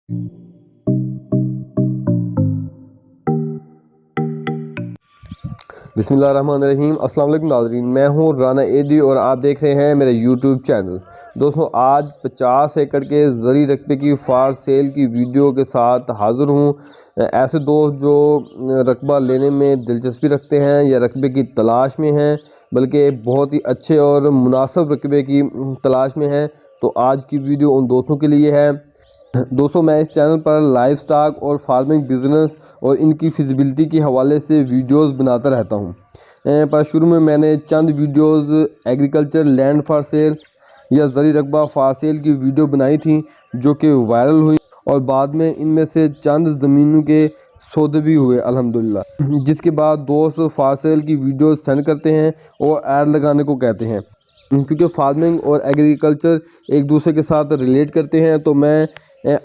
बिस्मिल्लाहिर्रहमानिर्रहीम। अस्सलाम वालेकुम नाज़रीन, मैं हूँ राना एडी और आप देख रहे हैं मेरे यूट्यूब चैनल। दोस्तों, आज 50 एकड़ के ज़री रकबे की फार सेल की वीडियो के साथ हाज़िर हूँ। ऐसे दोस्त जो रकबा लेने में दिलचस्पी रखते हैं या रकबे की तलाश में हैं, बल्कि बहुत ही अच्छे और मुनासिब रकबे की तलाश में हैं, तो आज की वीडियो उन दोस्तों के लिए है। दोस्तों, मैं इस चैनल पर लाइव स्टॉक और फार्मिंग बिजनेस और इनकी फिजिबिलिटी के हवाले से वीडियोस बनाता रहता हूं। पर शुरू में मैंने चंद videos agriculture land for sale या ज़री रकबा फॉर सेल की वीडियो बनाई थी, जो कि वायरल हुई और बाद में इनमें से चंद ज़मीनों के सौदे भी हुए अल्हम्दुलिल्लाह। जिसके बाद दोस्त फॉर सेल की वीडियो सेंड करते हैं और ऐड लगाने को कहते हैं, क्योंकि फार्मिंग और एग्रीकल्चर एक दूसरे के साथ रिलेट करते हैं। तो मैं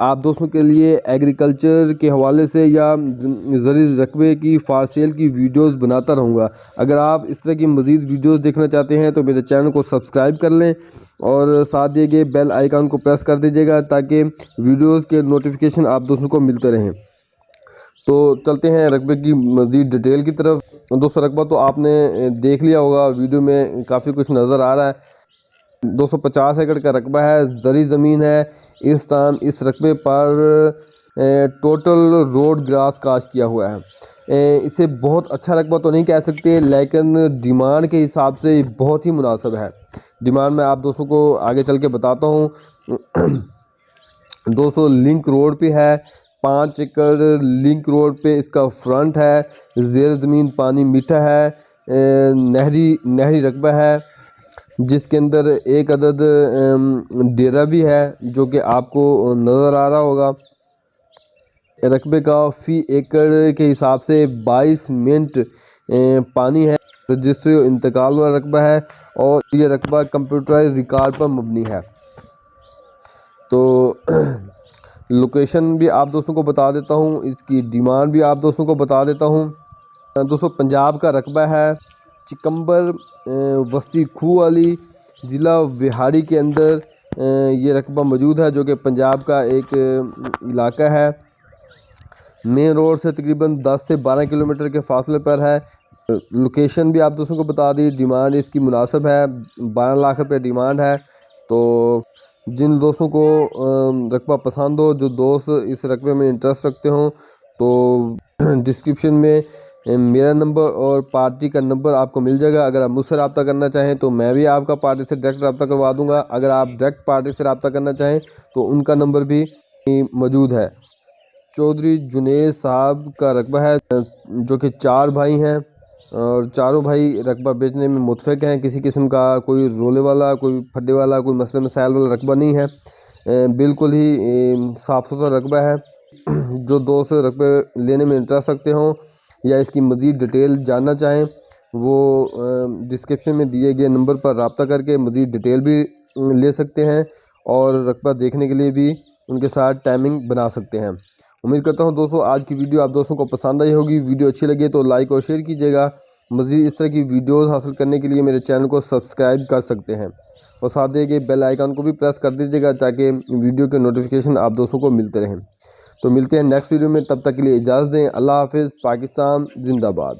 आप दोस्तों के लिए एग्रीकल्चर के हवाले से या ज़री रकबे की फार सेल की वीडियोस बनाता रहूँगा। अगर आप इस तरह की मज़ीद वीडियोस देखना चाहते हैं तो मेरे चैनल को सब्सक्राइब कर लें और साथ दिए गए बेल आइकन को प्रेस कर दीजिएगा, ताकि वीडियोस के नोटिफिकेशन आप दोस्तों को मिलते रहें। तो चलते हैं रकबे की मज़ीद डिटेल की तरफ। दोस्तों, रकबा तो आपने देख लिया होगा, वीडियो में काफ़ी कुछ नज़र आ रहा है। 250 एकड़ का रकबा है, ज़री ज़मीन है। इस टाइम इस रकबे पर टोटल रोड ग्रास कास्ट किया हुआ है। इसे बहुत अच्छा रकबा तो नहीं कह सकते, लेकिन डिमांड के हिसाब से बहुत ही मुनासिब है। डिमांड मैं आप दोस्तों को आगे चल के बताता हूँ। 200 लिंक रोड पे है, 5 एकड़ लिंक रोड पे इसका फ्रंट है। ज़ेर ज़मीन पानी मीठा है, नहरी रकबा है, जिसके अंदर एक अदद डेरा भी है, जो कि आपको नज़र आ रहा होगा। रकबे का फ़ी एकड़ के हिसाब से 22 मिनट पानी है। रजिस्ट्री और इंतकाल वाला रकबा है और ये रकबा कंप्यूटराइज रिकॉर्ड पर मबनी है। तो लोकेशन भी आप दोस्तों को बता देता हूँ, इसकी डिमांड भी आप दोस्तों को बता देता हूँ। दोस्तों, पंजाब का रकबा है चिकम्बर वस्ती खूह वाली ज़िला विहाड़ी के अंदर ये रकबा मौजूद है, जो कि पंजाब का एक इलाका है। मेन रोड से तकरीबन 10 से 12 किलोमीटर के फासले पर है। लोकेशन भी आप दोस्तों को बता दी। डिमांड इसकी मुनासिब है, 12 लाख रुपये डिमांड है। तो जिन दोस्तों को रकबा पसंद हो, जो दोस्त इस रकबे में इंटरेस्ट रखते हों, तो डिस्क्रिप्शन में मेरा नंबर और पार्टी का नंबर आपको मिल जाएगा। अगर आप मुझसे रब्ता करना चाहें तो मैं भी आपका पार्टी से डायरेक्ट रब्ता करवा दूंगा। अगर आप डायरेक्ट पार्टी से रब्ता करना चाहें तो उनका नंबर भी मौजूद है। चौधरी जुनेद साहब का रकबा है, जो कि 4 भाई हैं और चारों भाई रकबा बेचने में मुतफिक हैं। किसी किस्म का कोई रोले वाला, कोई फड्डे वाला, कोई मसले मसाइल वाला रकबा नहीं है। बिल्कुल ही साफ़ सुथरा रकबा है। जो दोस्त रकबे लेने में इंटरेस्ट रखते हों या इसकी मज़ीद डिटेल जानना चाहें, वो डिस्क्रिप्शन में दिए गए नंबर पर रब्ता करके मज़ीद डिटेल भी ले सकते हैं और रकबा देखने के लिए भी उनके साथ टाइमिंग बना सकते हैं। उम्मीद करता हूं दोस्तों आज की वीडियो आप दोस्तों को पसंद आई होगी। वीडियो अच्छी लगे तो लाइक और शेयर कीजिएगा। मज़ीद इस तरह की वीडियोस हासिल करने के लिए मेरे चैनल को सब्सक्राइब कर सकते हैं और साथ दिए गए बेल आइकन को भी प्रेस कर दीजिएगा, ताकि वीडियो के नोटिफिकेशन आप दोस्तों को मिलते रहें। तो मिलते हैं नेक्स्ट वीडियो में, तब तक के लिए इजाज़त दें। अल्लाह हाफिज़। पाकिस्तान जिंदाबाद।